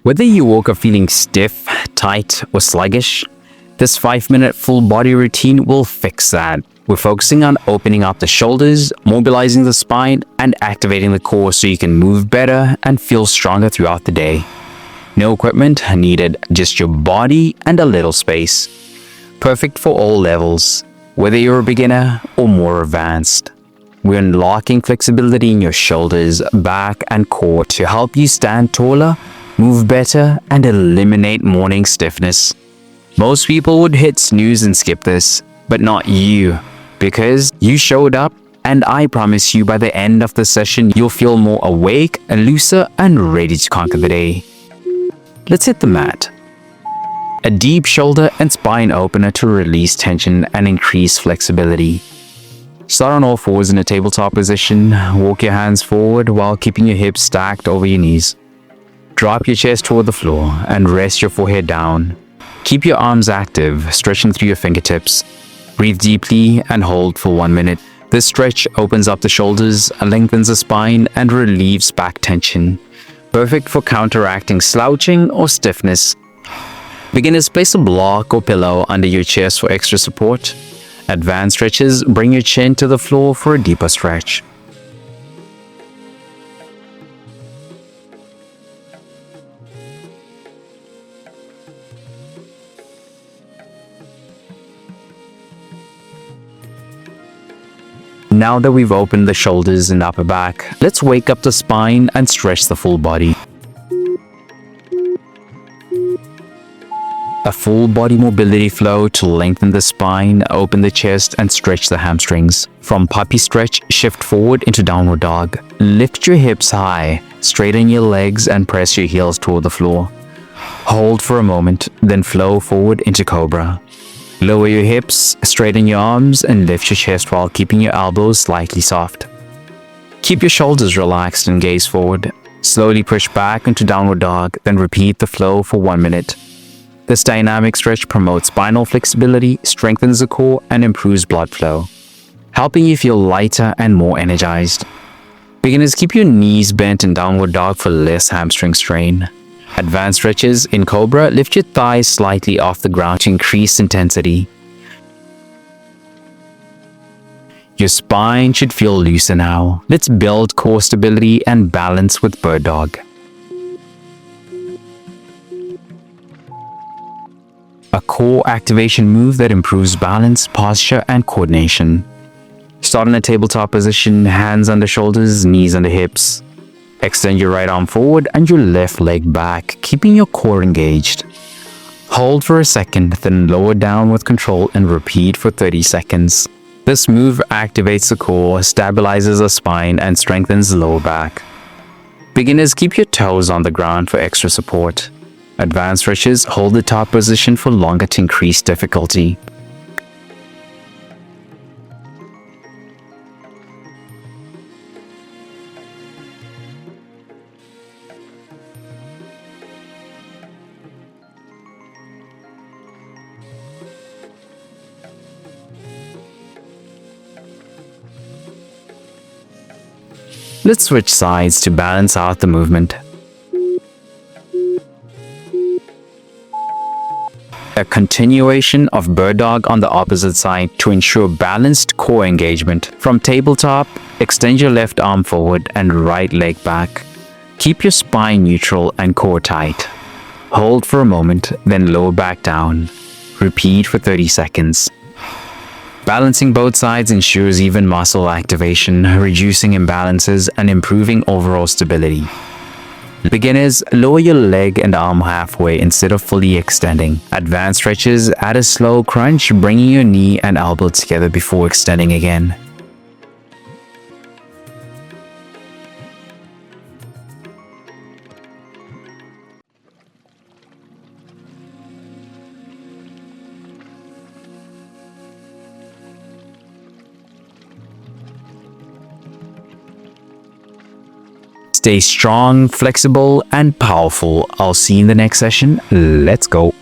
Whether you woke up feeling stiff, tight, or sluggish, this 5-minute full body routine will fix that. We're focusing on opening up the shoulders, mobilizing the spine, and activating the core so you can move better and feel stronger throughout the day. No equipment needed, just your body and a little space. Perfect for all levels, whether you're a beginner or more advanced. We're unlocking flexibility in your shoulders, back, and core to help you stand taller, move better, and eliminate morning stiffness. Most people would hit snooze and skip this, but not you, because you showed up, and I promise you by the end of the session you'll feel more awake, looser, and ready to conquer the day. Let's hit the mat. A deep shoulder and spine opener to release tension and increase flexibility. Start on all fours in a tabletop position. Walk your hands forward while keeping your hips stacked over your knees. Drop your chest toward the floor and rest your forehead down. Keep your arms active, stretching through your fingertips. Breathe deeply and hold for 1 minute. This stretch opens up the shoulders, lengthens the spine, and relieves back tension. Perfect for counteracting slouching or stiffness. Beginners, place a block or pillow under your chest for extra support. Advanced stretches, bring your chin to the floor for a deeper stretch. Now that we've opened the shoulders and upper back, let's wake up the spine and stretch the full body. A full body mobility flow to lengthen the spine, open the chest, and stretch the hamstrings. From puppy stretch, shift forward into downward dog. Lift your hips high, straighten your legs, and press your heels toward the floor. Hold for a moment, then flow forward into cobra. Lower your hips, straighten your arms, and lift your chest while keeping your elbows slightly soft. Keep your shoulders relaxed and gaze forward. Slowly push back into downward dog, then repeat the flow for 1 minute. This dynamic stretch promotes spinal flexibility, strengthens the core, and improves blood flow, helping you feel lighter and more energized. Beginners, keep your knees bent in downward dog for less hamstring strain. Advanced stretches in cobra, lift your thighs slightly off the ground to increase intensity. Your spine should feel looser now. Let's build core stability and balance with bird dog. A core activation move that improves balance, posture, and coordination. Start in a tabletop position, hands under shoulders, knees under hips. Extend your right arm forward and your left leg back, keeping your core engaged. Hold for a second, then lower down with control and repeat for 30 seconds. This move activates the core, stabilizes the spine, and strengthens the lower back. Beginners, keep your toes on the ground for extra support. Advanced stretches, hold the top position for longer to increase difficulty. Let's switch sides to balance out the movement. A continuation of bird dog on the opposite side to ensure balanced core engagement. From tabletop, extend your left arm forward and right leg back. Keep your spine neutral and core tight. Hold for a moment, then lower back down. Repeat for 30 seconds. Balancing both sides ensures even muscle activation, reducing imbalances and improving overall stability. Beginners, lower your leg and arm halfway instead of fully extending. Advanced stretches, add a slow crunch, bringing your knee and elbow together before extending again. Stay strong, flexible, and powerful. I'll see you in the next session. Let's go.